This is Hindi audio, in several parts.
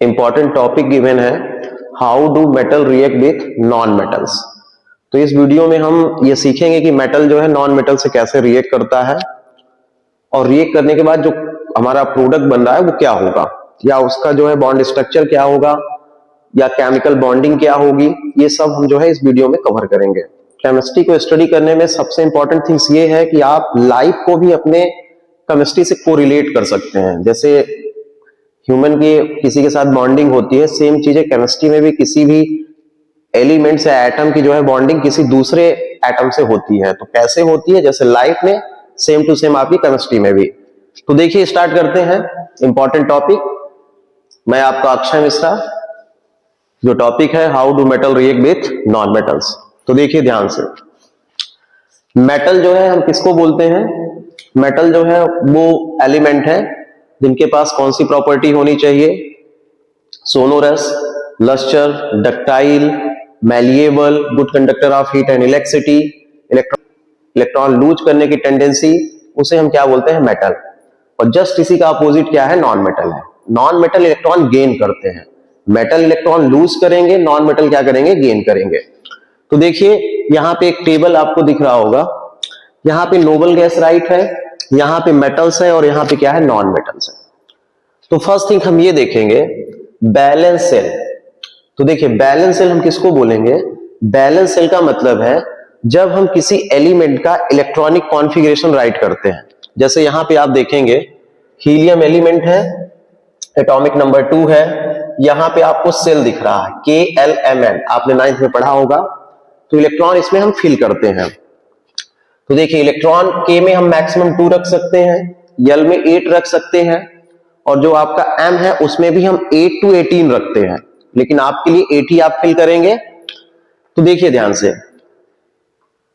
इंपॉर्टेंट टॉपिक गिवन है, how do metal react with non metals. तो इस वीडियो में हम ये सीखेंगे कि मेटल जो है नॉन मेटल से कैसे रिएक्ट करता है और रिएक्ट करने के बाद जो हमारा प्रोडक्ट बन रहा है वो क्या होगा, या उसका जो है बॉन्ड स्ट्रक्चर क्या होगा, या केमिकल बॉन्डिंग क्या होगी। ये सब हम जो है इस वीडियो में कवर करेंगे। केमिस्ट्री को स्टडी करने में सबसे इंपॉर्टेंट थिंग्स ये है कि आप लाइफ को भी अपने केमिस्ट्री से कोरिलेट कर सकते हैं। जैसे ह्यूमन की किसी के साथ बॉन्डिंग होती है, सेम चीजें केमिस्ट्री में भी किसी भी एलिमेंट से एटम की जो है बॉन्डिंग किसी दूसरे एटम से होती है। तो कैसे होती है, जैसे लाइफ में सेम टू सेम आपकी केमिस्ट्री में भी। तो देखिए स्टार्ट करते हैं इंपॉर्टेंट टॉपिक। मैं आपका अक्षय मिश्रा, जो टॉपिक है how do metal react with non metals. तो देखिए ध्यान से, मेटल जो है हम किसको बोलते हैं? मेटल जो है वो एलिमेंट है जिनके पास कौन सी प्रॉपर्टी होनी चाहिए? Sonorous, lustre, ductile, malleable, good conductor of heat and electricity, electron loose करने की टेंडेंसी, उसे हम क्या बोलते हैं? मेटल। और जस्ट इसी का अपोजिट क्या है? नॉन मेटल है। नॉन मेटल इलेक्ट्रॉन गेन करते हैं, मेटल इलेक्ट्रॉन लूज करेंगे, नॉन मेटल क्या करेंगे? गेन करेंगे। तो देखिए यहां पे एक टेबल आपको दिख रहा होगा, यहां पे नोबल गैस राइट है, यहां पे मेटल्स है और यहां पे क्या है? नॉन मेटल्स है। तो फर्स्ट थिंग हम ये देखेंगे बैलेंस सेल। तो देखिए बैलेंस सेल हम किसको बोलेंगे? बैलेंस सेल का मतलब है जब हम किसी एलिमेंट का इलेक्ट्रॉनिक कॉन्फ़िगरेशन राइट करते हैं। जैसे यहां पे आप देखेंगे हीलियम एलिमेंट है, एटॉमिक नंबर 2 है, यहां पे आपको सेल दिख रहा है KLMN, आपने 9th में पढ़ा होगा। तो इलेक्ट्रॉन इसमें हम फिल करते हैं। तो देखिए इलेक्ट्रॉन K में हम मैक्सिमम 2 रख सकते हैं, L में 8 रख सकते हैं, और जो आपका M है उसमें भी हम 8 to 18 रखते हैं, लेकिन आपके लिए 8 ही आप फिल करेंगे। तो देखिए ध्यान से,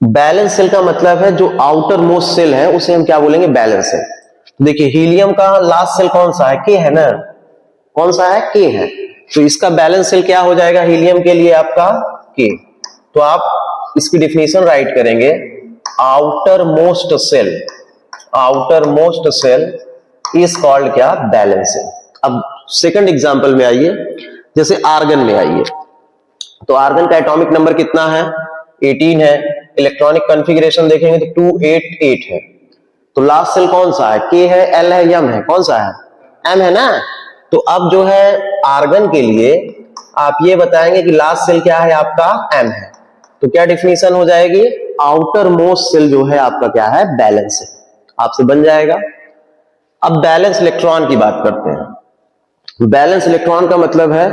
बैलेंस सेल का मतलब है जो आउटर मोस्ट सेल है उसे हम क्या बोलेंगे? Valence shell. तो देखिए हीलियम का लास्ट सेल कौन सा है? K है ना, कौन सा है? K है। तो इसका बैलेंस सेल क्या हो जाएगा हीलियम के लिए? आपका K। तो आप इसकी डिफिनेशन राइट करेंगे, outermost shell, outermost shell is called क्या? Valence shell. अब सेकंड एग्जांपल में आइए, जैसे आर्गन में आइए। तो आर्गन का एटॉमिक नंबर कितना है? 18 है। इलेक्ट्रॉनिक कॉन्फ़िगरेशन देखेंगे तो 288 है। तो लास्ट सेल कौन सा है? K है, L है, M है? कौन सा है? M है ना। तो अब जो है आर्गन के लिए आप ये बताएंगे कि लास्ट सेल क्या है? आपका M है। तो क्या डिफिनेशन हो जाएगी? आउटर मोस्ट सेल जो है आपका क्या है? Valence shell. आपसे बन जाएगा। अब बैलेंस इलेक्ट्रॉन की बात करते हैं। बैलेंस इलेक्ट्रॉन का मतलब है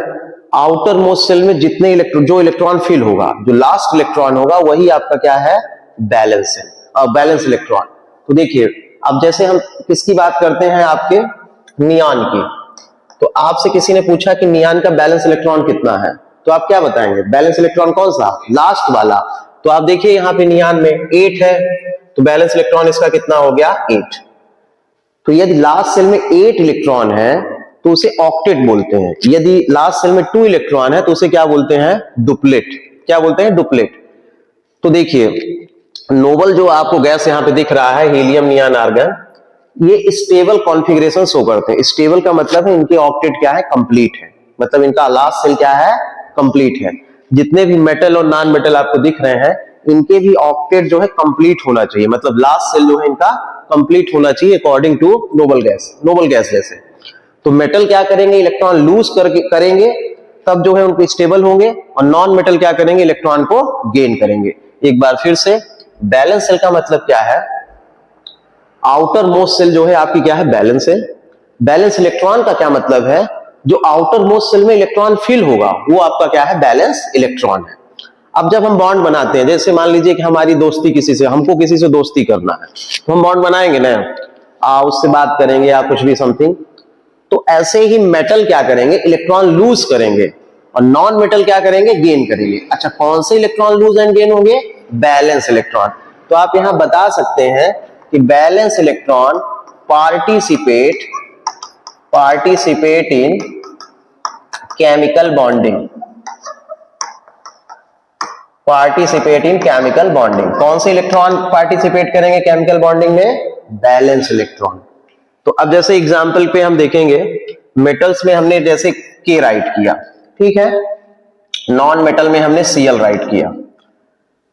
आउटर मोस्ट सेल में जितने इलेक्ट्रॉन, जो इलेक्ट्रॉन फिल होगा, जो लास्ट इलेक्ट्रॉन होगा वही आपका क्या है? Valence shell, valence electron. तो देखिए अब जैसे हम किसकी बात करते हैं? आपके नियॉन की। तो आपसे किसी ने पूछा कि नियॉन का बैलेंस इलेक्ट्रॉन कितना है, तो आप क्या बताएंगे? बैलेंस इलेक्ट्रॉन कौन सा? लास्ट वाला। तो आप देखिए यहां पे नियॉन में 8 है, तो बैलेंस इलेक्ट्रॉन इसका कितना हो गया? 8। तो यदि लास्ट सेल में 8 इलेक्ट्रॉन है तो उसे ऑक्टेट बोलते हैं। यदि लास्ट सेल में 2 इलेक्ट्रॉन है तो उसे क्या बोलते हैं? डुप्लेट। क्या बोलते हैं? डुप्लेट। तो देखिए नोबल जो आपको गैस यहां पे दिख रहा है, हीलियम, नियॉन, आर्गन, ये स्टेबल कॉन्फ़िगरेशन शो करते हैं। स्टेबल का मतलब है इनके ऑक्टेट क्या है? कंप्लीट है, मतलब इनका लास्ट सेल क्या है? कंप्लीट है। जितने भी मेटल और नॉन मेटल आपको दिख रहे हैं इनके भी ऑक्टेट जो है कंप्लीट होना चाहिए, मतलब लास्ट सेल जो है इनका कंप्लीट होना चाहिए according to noble gas. Noble gas जैसे तो मेटल क्या करेंगे? इलेक्ट्रॉन लूज करेंगे, तब जो है उनको स्टेबल होंगे, और नॉन मेटल क्या करेंगे? इलेक्ट्रॉन को गेन करेंगे। एक बार फिर से, बैलेंस सेल का मतलब क्या है? आउटर मोस्ट सेल जो है आपकी क्या है? Valence shell. बैलेंस इलेक्ट्रॉन का क्या मतलब है? जो आउटर मोस्ट सेल में इलेक्ट्रॉन फिल होगा वो आपका क्या है? बैलेंस इलेक्ट्रॉन है। अब जब हम बॉन्ड बनाते हैं, जैसे मान लीजिए कि हमारी दोस्ती किसी से, हमको किसी से दोस्ती करना है, तो हम बॉन्ड बनाएंगे ना, उससे बात करेंगे या कुछ भी समथिंग। तो ऐसे ही मेटल क्या करेंगे? इलेक्ट्रॉन लूज करेंगे, और नॉन मेटल क्या करेंगे? गेन करेंगे। अच्छा, कौन से इलेक्ट्रॉन लूज एंड गेन होंगे? Balance electron. तो आप यहां बता सकते हैं कि balance electron participate in chemical bonding. Participate in chemical bonding. कौन से इलेक्ट्रॉन पार्टिसिपेट करेंगे केमिकल बॉन्डिंग में? Balance electron. तो अब जैसे एग्जांपल पे हम देखेंगे, मेटल्स में हमने जैसे K राइट किया, ठीक है। नॉन मेटल में हमने Cl राइट किया।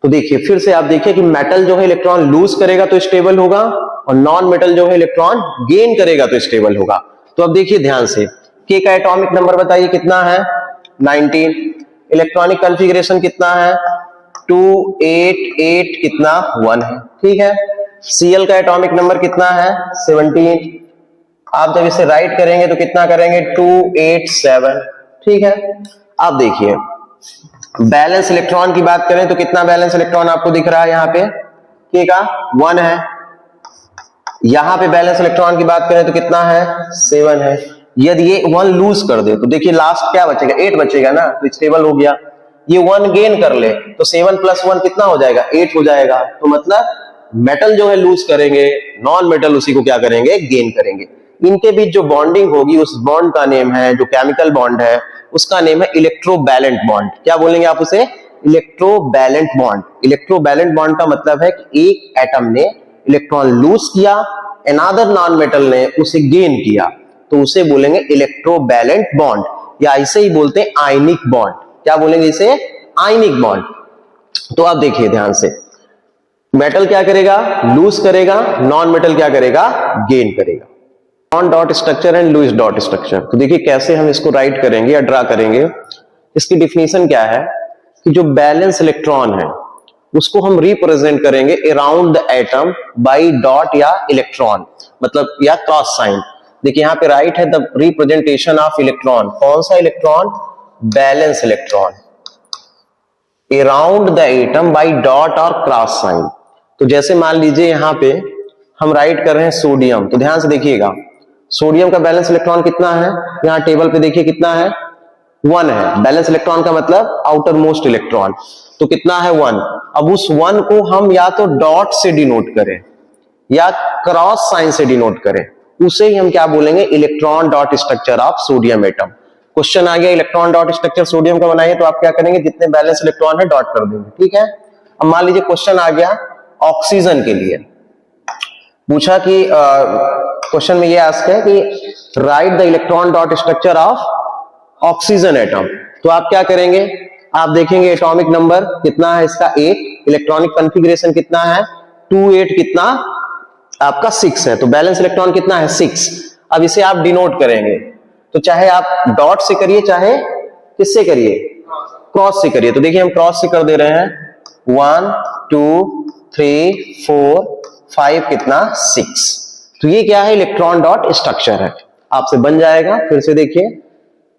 तो देखिए फिर से आप देखिए कि मेटल जो है इलेक्ट्रॉन लूज करेगा तो स्टेबल होगा, और नॉन मेटल जो है इलेक्ट्रॉन गेन करेगा तो स्टेबल होगा। तो अब देखिए ध्यान से, K का एटॉमिक नंबर बताइए कितना है, 19। इलेक्ट्रॉनिक कॉन्फ़िगरेशन कितना है, 288 कितना 1 है, ठीक है। Cl का एटॉमिक नंबर कितना है, 17। आप जब इसे राइट करेंगे तो कितना करेंगे, 287, ठीक है। आप देखिए बैलेंस इलेक्ट्रॉन की बात करें तो कितना बैलेंस इलेक्ट्रॉन आपको दिख रहा है, यहाँ पे K का 1 है। यहां पे बैलेंस इलेक्ट्रॉन की बात करें तो कितना है, 7 है। यदि ये 1 लूज कर दे तो देखिए लास्ट क्या बचेगा, 8 बचेगा ना, तो स्टेबल हो गया। ये 1 गेन कर ले तो 7 + 1 कितना हो जाएगा, 8 हो जाएगा। तो मतलब मेटल जो है लूज करेंगे, नॉन मेटल उसी को क्या करेंगे, गेन करेंगे। इनके बीच जो बॉन्डिंग होगी उस बॉन्ड का नेम है, जो केमिकल बॉन्ड है उसका नेम है इलेक्ट्रोवैलेंट बॉन्ड। क्या बोलेंगे आप उसे, इलेक्ट्रोवैलेंट बॉन्ड। इलेक्ट्रोवैलेंट बॉन्ड का मतलब है कि एक एटम ने इलेक्ट्रॉन लूज किया, अनदर नॉन मेटल ने उसे गेन किया, तो उसे बोलेंगे इलेक्ट्रोवैलेंट बॉन्ड, या इसे ही बोलते हैं आयनिक बॉन्ड। क्या बोलेंगे इसे, आयनिक बॉन्ड। तो आप देखिए ध्यान से, मेटल क्या करेगा, लूज करेगा, नॉन मेटल क्या करेगा, गेन करेगा। Non dot structure and Lewis dot structure, तो देखिए कैसे हम इसको राइट करेंगे या ड्रा करेंगे। इसकी डिफिनीशन क्या है कि जो बैलेंस इलेक्ट्रॉन है उसको हम रिप्रेजेंट करेंगे around the atom by dot या इलेक्ट्रॉन, मतलब या क्रॉस साइन। देखिए यहाँ पे राइट है द रिप्रेजेंटेशन ऑफ इलेक्ट्रॉन, कौन सा electron, balance electron, around the atom by dot और क्रॉस साइन। तो जैसे मान लीजिए यहाँ पे हम राइट कर रहे हैं सोडियम, तो ध्यान से देखिएगा सोडियम का बैलेंस इलेक्ट्रॉन कितना है, यहाँ टेबल पे देखिए कितना है, 1 है। बैलेंस इलेक्ट्रॉन का मतलब आउटर मोस्ट इलेक्ट्रॉन, तो कितना है 1। अब उस 1 को हम या तो डॉट से डिनोट करें या क्रॉस साइन से डिनोट करें, उसे ही हम क्या बोलेंगे, electron dot structure of sodium atom. Question आ गया इलेक्ट्रॉन डॉट स्ट्रक्चर सोडियम का बनाइए, तो आप क्या करेंगे, जितने बैलेंस इलेक्ट्रॉन है डॉट कर देंगे, ठीक है। अब मान लीजिए क्वेश्चन आ गया ऑक्सीजन के लिए, पूछा कि क्वेश्चन में ये आस्क है कि right the electron dot structure of oxygen atom. तो आप क्या करेंगे, आप देखेंगे एटॉमिक नंबर कितना है इसका 8, इलेक्ट्रॉनिक कॉन्फ़िगरेशन कितना है 28, कितना आपका 6 है, तो बैलेंस इलेक्ट्रॉन कितना है 6। अब इसे आप डिनोट करेंगे, तो चाहे आप डॉट से करिए चाहे किससे करिए, क्रॉस से करिए। तो देखिए हम क्रॉस से कर दे रहे हैं, 1 2 3 4 5 कितना 6। तो ये क्या है, इलेक्ट्रॉन डॉट स्ट्रक्चर है, आपसे बन जाएगा। फिर से देखिए,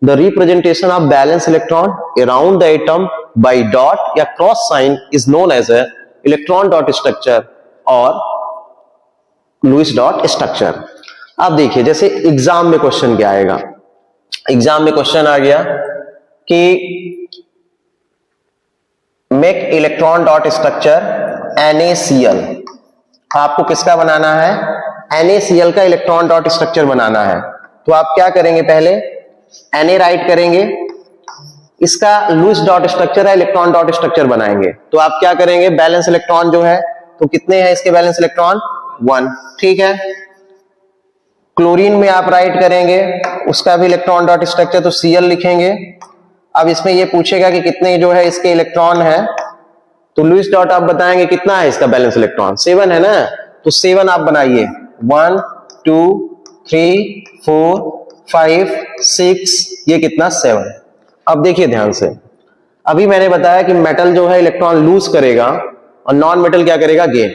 the representation of valence electron around the atom by dot या cross sign is known as a electron dot structure और लुईस डॉट स्ट्रक्चर। अब देखिए जैसे एग्जाम में क्वेश्चन क्या आएगा, एग्जाम में क्वेश्चन आ गया कि make electron dot structure NaCl। आपको किसका बनाना है, NaCl का इलेक्ट्रॉन डॉट स्ट्रक्चर बनाना है। तो आप क्या करेंगे, पहले Na राइट करेंगे, इसका लुईस डॉट स्ट्रक्चर है, इलेक्ट्रॉन डॉट स्ट्रक्चर बनाएंगे। तो आप क्या करेंगे, बैलेंस इलेक्ट्रॉन जो है, तो कितने हैं इसके बैलेंस इलेक्ट्रॉन 1, ठीक है। क्लोरीन में आप राइट करेंगे, उसका भी इलेक्ट्रॉन डॉट स्ट्रक्चर, तो Cl लिखेंगे। अब इसमें ये पूछेगा कि कितने जो है इसके इलेक्ट्रॉन है, तो लुईस डॉट आप बताएंगे कितना है इसका बैलेंस इलेक्ट्रॉन, 7 है ना, तो 7 आप बनाइए, 1 2 3 4 5 6, ये कितना 7। अब देखिए ध्यान से, अभी मैंने बताया कि मेटल जो है इलेक्ट्रॉन लूज करेगा और नॉन मेटल क्या करेगा, गेन।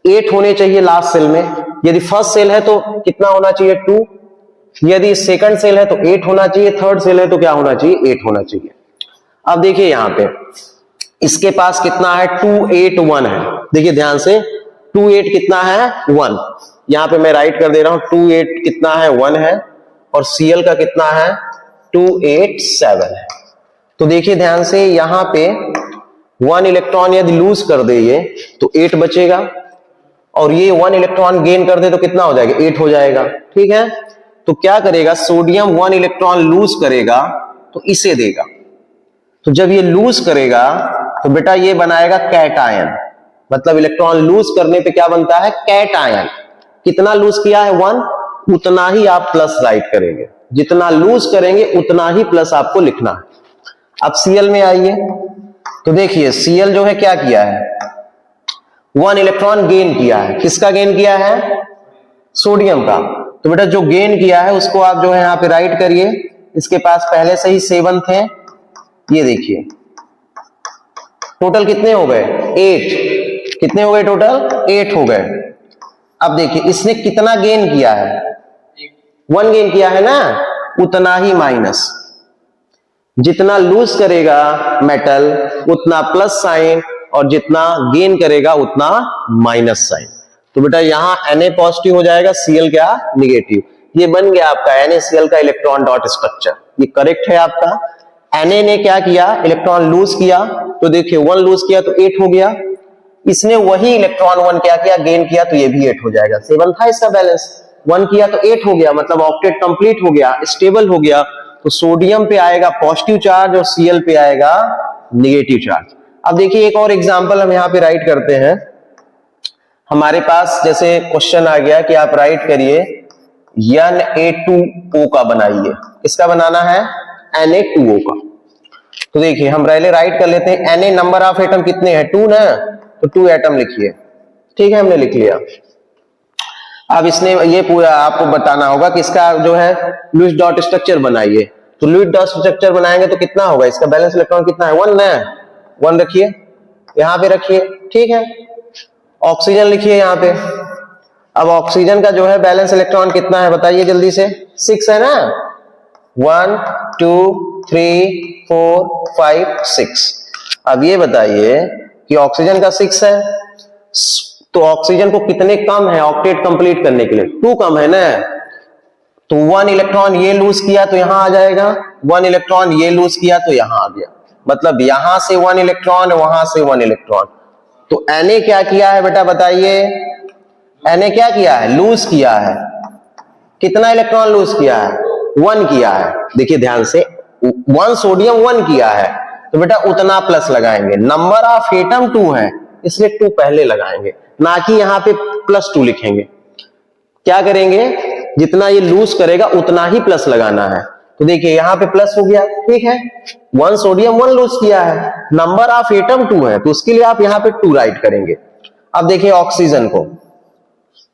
8 होने चाहिए लास्ट सेल में, यदि फर्स्ट सेल है तो कितना होना चाहिए 2, यदि सेकंड सेल है तो 8 होना चाहिए, थर्ड सेल है तो क्या होना चाहिए, 8 होना चाहिए। अब देखिए यहां पे इसके पास कितना है, 281 है। देखिए ध्यान से, 28 कितना है 1, यहां पे मैं राइट कर दे रहा हूं, 28 कितना है 1 है, और Cl का कितना है 287 है। तो देखिए ध्यान से, यहां पे 1 इलेक्ट्रॉन यदि लूज कर दे ये, तो 8 बचेगा, और ये 1 इलेक्ट्रॉन गेन कर दे तो कितना हो जाएगा, 8 हो जाएगा, ठीक है। तो क्या करेगा, सोडियम 1 इलेक्ट्रॉन लूज करेगा तो इसे देगा, तो जब ये लूज करेगा तो बेटा ये बनाएगा कैटायन, मतलब इलेक्ट्रॉन लूज करने पे क्या बनता है, कैटायन। कितना लूज किया है 1, उतना ही आप प्लस राइट करेंगे, जितना लूज करेंगे उतना ही प्लस आपको लिखना है। अब Cl में आइए तो देखिए Cl जो है क्या किया है, 1 इलेक्ट्रॉन गेन किया है। किसका गेन किया है? सोडियम का। तो बेटा जो गेन किया है उसको आप जो है यहाँ पे राइट करिए। इसके पास पहले से ही 7 थे, ये देखिए टोटल कितने हो गए? 8। कितने हो गए टोटल? 8 हो गए। अब देखिए इसने कितना गेन किया है? 1 गेन किया है ना, उतना ही माइनस। जितना लूज करेगा मेटल उतना प्लस साइन, और जितना गेन करेगा उतना माइनस साइन। तो बेटा यहाँ Na पॉजिटिव हो जाएगा, Cl क्या? निगेटिव। ये बन गया आपका NaCl का इलेक्ट्रॉन डॉट स्ट्रक्चर। ये करेक्ट है आपका। Na ने क्या किया? इलेक्ट्रॉन लूज किया, तो देखिए 1 लूज किया तो 8 हो गया। इसने वही इलेक्ट्रॉन 1 क्या किया? गेन किया, तो ये भी 8 हो जाएगा। 7 था इसका बैलेंस, 1 किया तो 8 हो गया, मतलब ऑक्टेट कंप्लीट हो गया, स्टेबल हो गया। तो सोडियम पे आएगा पॉजिटिव चार्ज और Cl पे आएगा निगेटिव चार्ज। अब देखिए एक और एग्जांपल हम यहाँ पे राइट करते हैं। हमारे पास जैसे क्वेश्चन आ गया कि आप राइट करिए Na2O का बनाइए। किसका बनाना है? Na2O का। तो देखिए हम पहले राइट कर लेते हैं। Na नंबर ऑफ एटम कितने हैं? 2 ना, तो 2 एटम लिखिए। ठीक है, हमने लिख लिया। अब इसने ये पूरा आपको बताना होगा कि इसका जो है लुईस डॉट स्ट्रक्चर बनाइए। तो लुईस डॉट स्ट्रक्चर बनाएंगे तो कितना होगा? इसका बैलेंस इलेक्ट्रॉन कितना है? 1 ना, 1 रखिए, यहां पे रखिए। ठीक है, ऑक्सीजन लिखिए यहां पे। अब ऑक्सीजन का जो है बैलेंस इलेक्ट्रॉन कितना है बताइए जल्दी से? 6 है ना, 1 2 3 4 5 6। अब ये बताइए कि ऑक्सीजन का 6 है, तो ऑक्सीजन को कितने कम है ऑक्टेट कंप्लीट करने के लिए? 2 कम है ना। तो 1 इलेक्ट्रॉन ये लूज किया तो यहां आ जाएगा, 1 इलेक्ट्रॉन ये लूज किया तो यहां आ गया, मतलब यहां से 1 इलेक्ट्रॉन, वहां से 1 इलेक्ट्रॉन। तो Na क्या किया है बेटा बताइए? Na क्या किया है? लूज किया है। कितना इलेक्ट्रॉन लूज किया है? 1 किया है। देखिए ध्यान से, 1 सोडियम 1 किया है, तो बेटा उतना प्लस लगाएंगे। नंबर ऑफ एटम 2 है, इसलिए 2 पहले लगाएंगे, ना कि यहां पे +2 लिखेंगे। क्या करेंगे? जितना ये लूज करेगा उतना ही प्लस लगाना है। तो देखिए यहां पे प्लस हो गया। ठीक है, 1 सोडियम 1 लूज किया है, नंबर ऑफ एटम 2 है, तो उसके लिए आप यहां पे 2 राइट करेंगे। अब देखिए ऑक्सीजन को,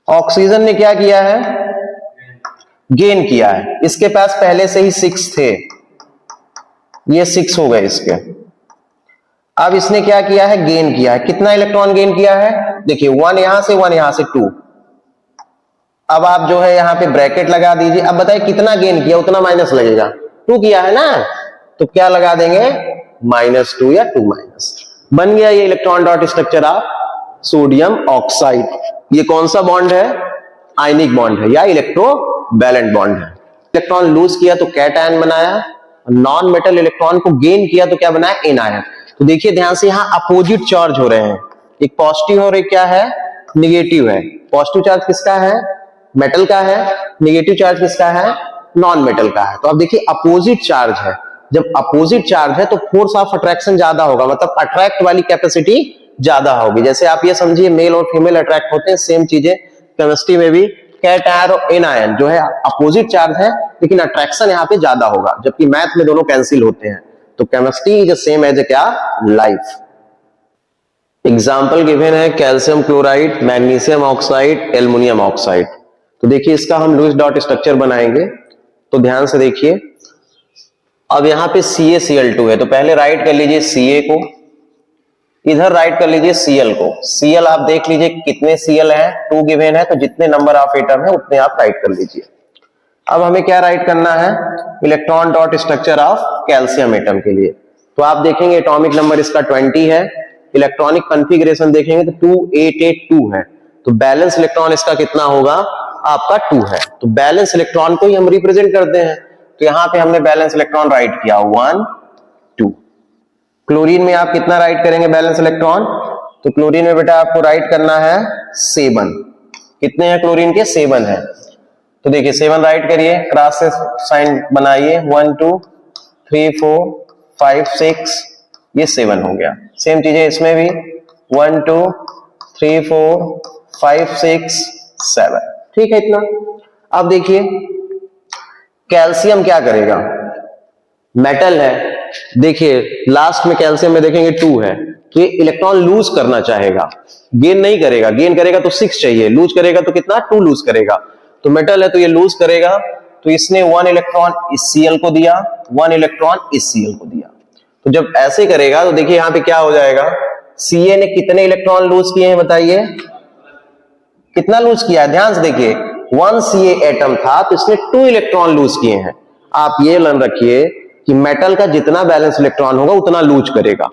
ऑक्सीजन ने क्या किया है? गेन किया है। इसके पास पहले से ही 6 थे, ये 6 हो गए इसके। अब इसने क्या किया है? गेन किया है। कितना इलेक्ट्रॉन गेन किया है? देखिए 1 यहां से, 1 यहां से, 2। अब आप जो है यहां पे ब्रैकेट लगा दीजिए। अब बताइए कितना गेन किया उतना माइनस लगेगा, 2 किया है ना, तो क्या लगा देंगे? -2 या 2 माइनस। बन गया ये electron dot structure of sodium oxide. ये कौन सा बॉन्ड है? आयनिक बॉन्ड है या इलेक्ट्रोवैलेंट बॉन्ड है। इलेक्ट्रॉन लूज किया तो कैटायन बनाया, नॉन मेटल इलेक्ट्रॉन को गेन किया तो क्या बनाया? एनायन। तो देखिए ध्यान से, यहां अपोजिट चार्ज हो रहे हैं, एक पॉजिटिव और एक क्या है? निगेटिव है। पॉजिटिव चार्ज किसका है? मेटल का है। निगेटिव चार्ज किसका है? नॉन मेटल का है। तो अब देखिए अपोजिट चार्ज है, जब अपोजिट चार्ज है तो फोर्स ऑफ अट्रैक्शन ज्यादा होगा, मतलब अट्रैक्ट वाली कैपेसिटी ज्यादा होगी। जैसे आप ये समझिए मेल और फीमेल अट्रैक्ट होते हैं, सेम चीजें केमिस्ट्री में भी कैटायन और एनायन जो है अपोजिट चार्ज है, लेकिन अट्रैक्शन यहाँ पे ज्यादा होगा, जबकि मैथ में दोनों कैंसिल होते हैं। तो chemistry is same as a क्या? लाइफ। एग्जाम्पल गिवन है calcium chloride, magnesium oxide, aluminium oxide. तो देखिए इसका हम लुईस डॉट स्ट्रक्चर बनाएंगे। तो ध्यान से देखिए, अब यहां पे CaCl2 है, तो पहले राइट कर लीजिए Ca को, इधर राइट कर लीजिए Cl को। Cl आप देख लीजिए कितने Cl है, 2 गिवन है, तो जितने नंबर ऑफ एटम है उतने आप राइट कर लीजिए। अब हमें क्या राइट करना है? Electron dot structure of calcium atom के लिए। तो आप देखेंगे एटॉमिक नंबर इसका 20 है, इलेक्ट्रॉनिक कॉन्फ़िगरेशन देखेंगे तो 2882 है, तो बैलेंस इलेक्ट्रॉन इसका कितना होगा? आपका 2 है। तो बैलेंस इलेक्ट्रॉन को ही हम रिप्रेजेंट करते हैं, तो यहां पे हमने बैलेंस इलेक्ट्रॉन राइट किया 1 2। क्लोरीन में आप कितना राइट करेंगे बैलेंस इलेक्ट्रॉन? तो क्लोरीन में बेटा आपको राइट करना है 7। कितने हैं क्लोरीन के? 7 है। तो देखिए 7 राइट करिए, क्रॉस से साइन बनाइए, 1 2 3 4 5 6, ये 7 हो गया। सेम चीजें इसमें भी 1 2 3 4 5 6 7। ठीक है इतना। अब देखिए कैल्शियम क्या करेगा, मेटल है, देखिए लास्ट में कैल्शियम में देखेंगे 2 है, तो ये इलेक्ट्रॉन लूज करना चाहेगा, गेन नहीं करेगा, गेन करेगा तो 6 चाहिए, लूज करेगा तो कितना 2 लूज करेगा, तो मेटल है तो ये लूज करेगा, तो इसने 1 इलेक्ट्रॉन इस Cl को दिया, 1 इलेक्ट्रॉन इस Cl को दिया। तो जब ऐसे करेगा तो देखिए यहां पे क्या हो जाएगा, Ca ने कितने इलेक्ट्रॉन लूज किए हैं बताइए, कितना लूज किया है, ध्यान से देखिए 1 Ca एटम था तो इसने 2 इलेक्ट्रॉन लूज किए हैं। आप ये लन रखिए कि मेटल का जितना बैलेंस इलेक्ट्रॉन होगा उतना लूज करेगा,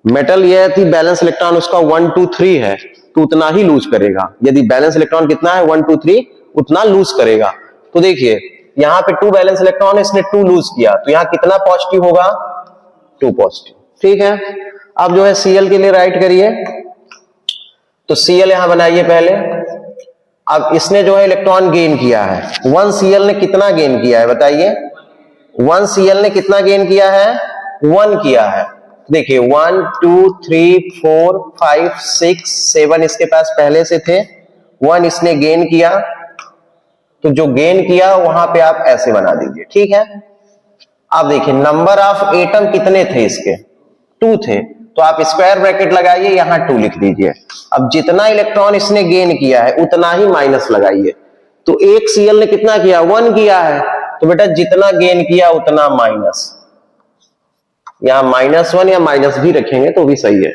मेटल यह थी बैलेंस इलेक्ट्रॉन उसका 1 2 3 है तो उतना ही लूज करेगा, यदि बैलेंस इलेक्ट्रॉन कितना है 1 2 3 उतना लूज करेगा। तो देखिए यहां पे 2 बैलेंस इलेक्ट्रॉन इसने 2 लूज किया, तो यहां कितना पॉजिटिव होगा, 2 पॉजिटिव, ठीक है। अब जो है Cl के लिए राइट करिए, तो Cl यहां बनाइए पहले। अब इसने जो है इलेक्ट्रॉन गेन किया है, 1 Cl ने कितना गेन किया है बताइए, 1 Cl ने कितना गेन किया है, 1 किया है। देखिए 1 2 3 4 5 6 7 इसके पास पहले से थे, 1 इसने गेन किया, तो जो गेन किया वहां पे आप ऐसे बना दीजिए, ठीक है। अब देखिए नंबर ऑफ एटम कितने थे इसके, 2 थे, तो आप स्क्वायर ब्रैकेट लगाइए, यहां 2 लिख दीजिए। अब जितना इलेक्ट्रॉन इसने गेन किया है उतना ही माइनस लगाइए, तो एक Cl ने कितना किया, 1 किया है, तो बेटा जितना गेन किया उतना माइनस, यहां -1 या माइनस भी रखेंगे तो भी सही है।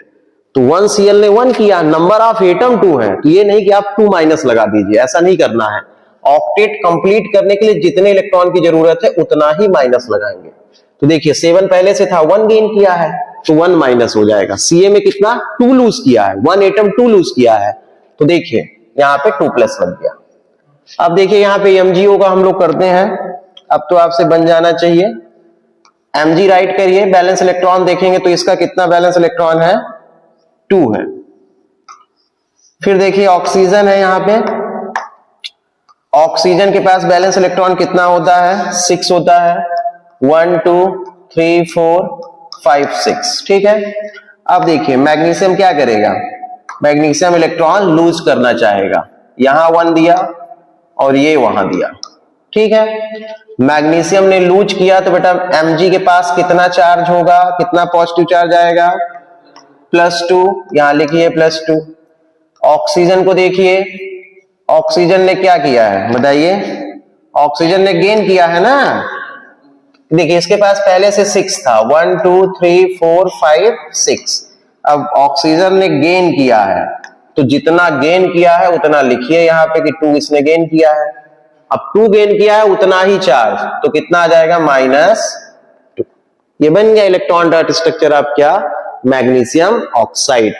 तो 1 Cl ने 1 किया, नंबर ऑफ एटम 2 है, तो ये नहीं कि आप 2 माइनस लगा दीजिए, ऐसा नहीं करना है। ऑक्टेट कंप्लीट करने के लिए जितने इलेक्ट्रॉन की जरूरत है उतना ही माइनस लगाएंगे। तो देखिए 7 पहले से था, 1 गेन किया है तो 1 माइनस हो जाएगा। Ca में कितना 2 लूज किया है, 1 एटम 2 लूज किया है, तो देखिए यहां पे 2 प्लस लग गया। अब देखिए यहां पे MgO का हम लोग करते हैं, अब तो आपसे बन जाना चाहिए। Mg राइट करिए, बैलेंस इलेक्ट्रॉन देखेंगे तो इसका कितना बैलेंस इलेक्ट्रॉन है, 2 है। फिर देखिए ऑक्सीजन है, यहां पे ऑक्सीजन के पास बैलेंस इलेक्ट्रॉन कितना होता है, 6 होता है, 1 2 3 4 5 6, ठीक है। अब देखिए मैग्नीशियम क्या करेगा, मैग्नीशियम इलेक्ट्रॉन लूज करना चाहेगा, यहां 1 दिया और ये वहां दिया, ठीक है। मैग्नीशियम ने लूज किया तो बेटा Mg के पास कितना चार्ज होगा, कितना पॉजिटिव चार्ज आएगा, +2, यहां लिखिए +2। ऑक्सीजन को देखिए, ऑक्सीजन ने क्या किया है बताइए, ऑक्सीजन ने गेन किया है ना, देखिए इसके पास पहले से 6 था, 1 2 3 4 5 6, अब ऑक्सीजन ने गेन किया है, तो जितना गेन किया है उतना लिखिए यहां पे कि 2 इसने गेन किया है। अब 2 गेन किया है उतना ही चार्ज, तो कितना आ जाएगा, -2। ये बन गया इलेक्ट्रॉन डॉट स्ट्रक्चर आप क्या, मैग्नीशियम ऑक्साइड।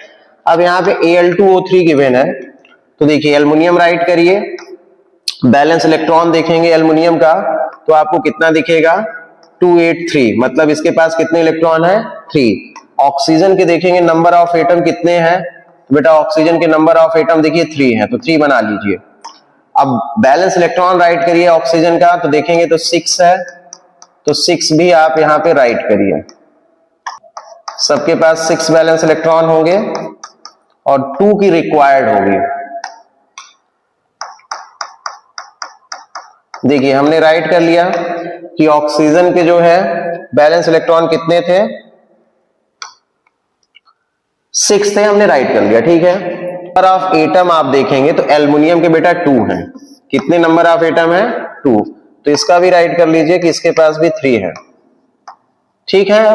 अब यहाँ पे Al2O3 गिवन है, तो देखिए एल्युमिनियम राइट करिए, बैलेंस इलेक्ट्रॉन देखेंगे एल्युमिनियम का तो आपको कितना दिखेगा, 283, मतलब इसके पास कितने इलेक्ट्रॉन है, 3। ऑक्सीजन के देखेंगे नंबर ऑफ एटम कितने हैं, तो बेटा ऑक्सीजन के नंबर ऑफ एटम देखिए 3 है, तो 3 बना लीजिए। अब बैलेंस इलेक्ट्रॉन राइट करिए ऑक्सीजन का, तो देखेंगे तो 6 है, तो 6 भी आप यहां पे राइट करिए। सबके पास 6 बैलेंस इलेक्ट्रॉन होंगे और 2 की रिक्वायर्ड होगी। देखिए हमने राइट कर लिया कि ऑक्सीजन के जो है बैलेंस इलेक्ट्रॉन कितने थे, 6 थे, हमने राइट कर लिया, ठीक है। नंबर ऑफ एटम आप देखेंगे तो एल्युमिनियम के बेटा 2 हैं, कितने नंबर ऑफ एटम है, 2, तो इसका भी राइट कर लीजिए कि इसके पास भी 3 है, ठीक है।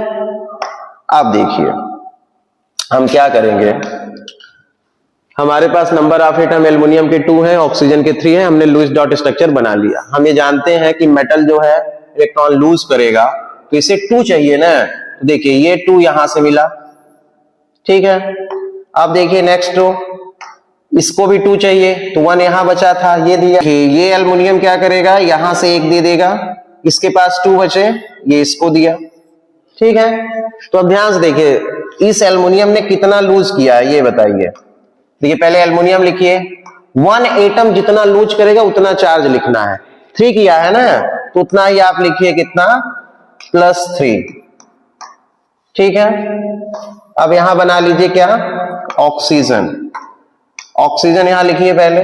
आप देखिए हम क्या करेंगे, हमारे पास नंबर ऑफ एटम एल्युमिनियम के 2 हैं, ऑक्सीजन के 3 हैं, हमने लुईस डॉट स्ट्रक्चर बना लिया। हम ये जानते हैं कि मेटल जो है इलेक्ट्रॉन लूज करेगा तो इसे 2 चाहिए ना, तो देखिए ये 2 यहां से मिला, ठीक है। अब देखिए नेक्स्ट रो, इसको भी 2 चाहिए, तो 1 यहां बचा था, ये दिया, ये एल्युमिनियम क्या करेगा, यहां से 1 दे देगा, इसके पास 2 बचे, ये इसको दिया, ठीक है। तो अब ध्यान से देखिए इस एल्युमिनियम ने कितना लूज किया है ये बताइए। देखिए पहले एल्युमिनियम लिखिए, 1 एटम जितना लूज करेगा उतना चार्ज लिखना है, 3 किया है ना, तो उतना ही आप लिखिए कितना, +3, ठीक है। अब यहां बना लीजिए क्या, ऑक्सीजन, ऑक्सीजन यहां लिखिए पहले,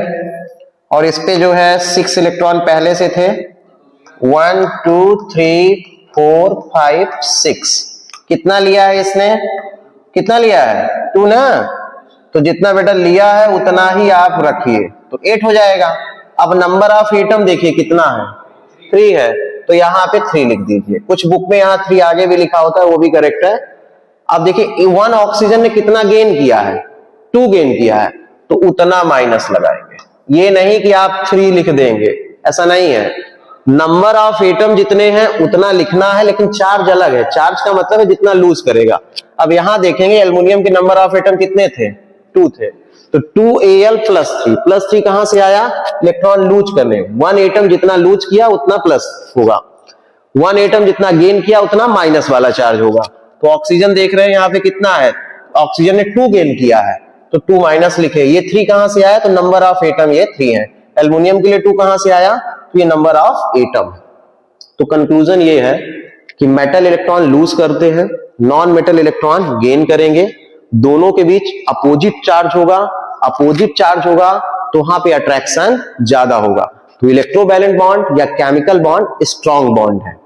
और इस पे जो है 6 इलेक्ट्रॉन पहले से थे, 1 2 3 4 5 6 कितना लिया है इसने, कितना लिया है 2 ना, तो जितना बेटा लिया है उतना ही आप रखिए तो 8 हो जाएगा। अब नंबर ऑफ एटम देखिए कितना है 3 है, तो यहां पे 3 लिख दीजिए। कुछ बुक में यहां 3 आगे भी लिखा होता है, वो भी करेक्ट है। अब देखिए 1 ऑक्सीजन ने कितना गेन किया है, 2 गेन किया है, तो उतना माइनस लगाएंगे। ये नहीं कि आप 3 लिख देंगे, ऐसा नहीं है। नंबर ऑफ एटम जितने हैं उतना लिखना है, लेकिन चार्ज अलग है। चार्ज का मतलब है जितना लूज करेगा। अब यहां देखेंगे एल्युमिनियम के नंबर ऑफ एटम कितने थे, 2 थे, तो 2Al प्लस 3 कहां से आया, इलेक्ट्रॉन लूज करने। 1 एटम जितना लूज किया उतना प्लस होगा, 1 एटम जितना गेन किया उतना माइनस वाला चार्ज होगा। तो ऑक्सीजन देख रहे हैं यहां पे कितना है, ऑक्सीजन ने 2 गेन किया है तो 2 माइनस लिखे। ये 3 कहां से आया, तो नंबर ऑफ एटम ये 3 है। एल्युमिनियम के लिए 2 कहां से आया, तो ये नंबर ऑफ एटम। तो कंक्लूजन ये है कि मेटल इलेक्ट्रॉन लूज करते हैं, नॉन मेटल इलेक्ट्रॉन गेन करेंगे। दोनों के बीच अपोजिट चार्ज होगा, अपोजिट चार्ज होगा तो वहां पे अट्रैक्शन ज्यादा होगा। तो इलेक्ट्रोवैलेंट बॉन्ड या केमिकल बॉन्ड स्ट्रॉन्ग बॉन्ड है।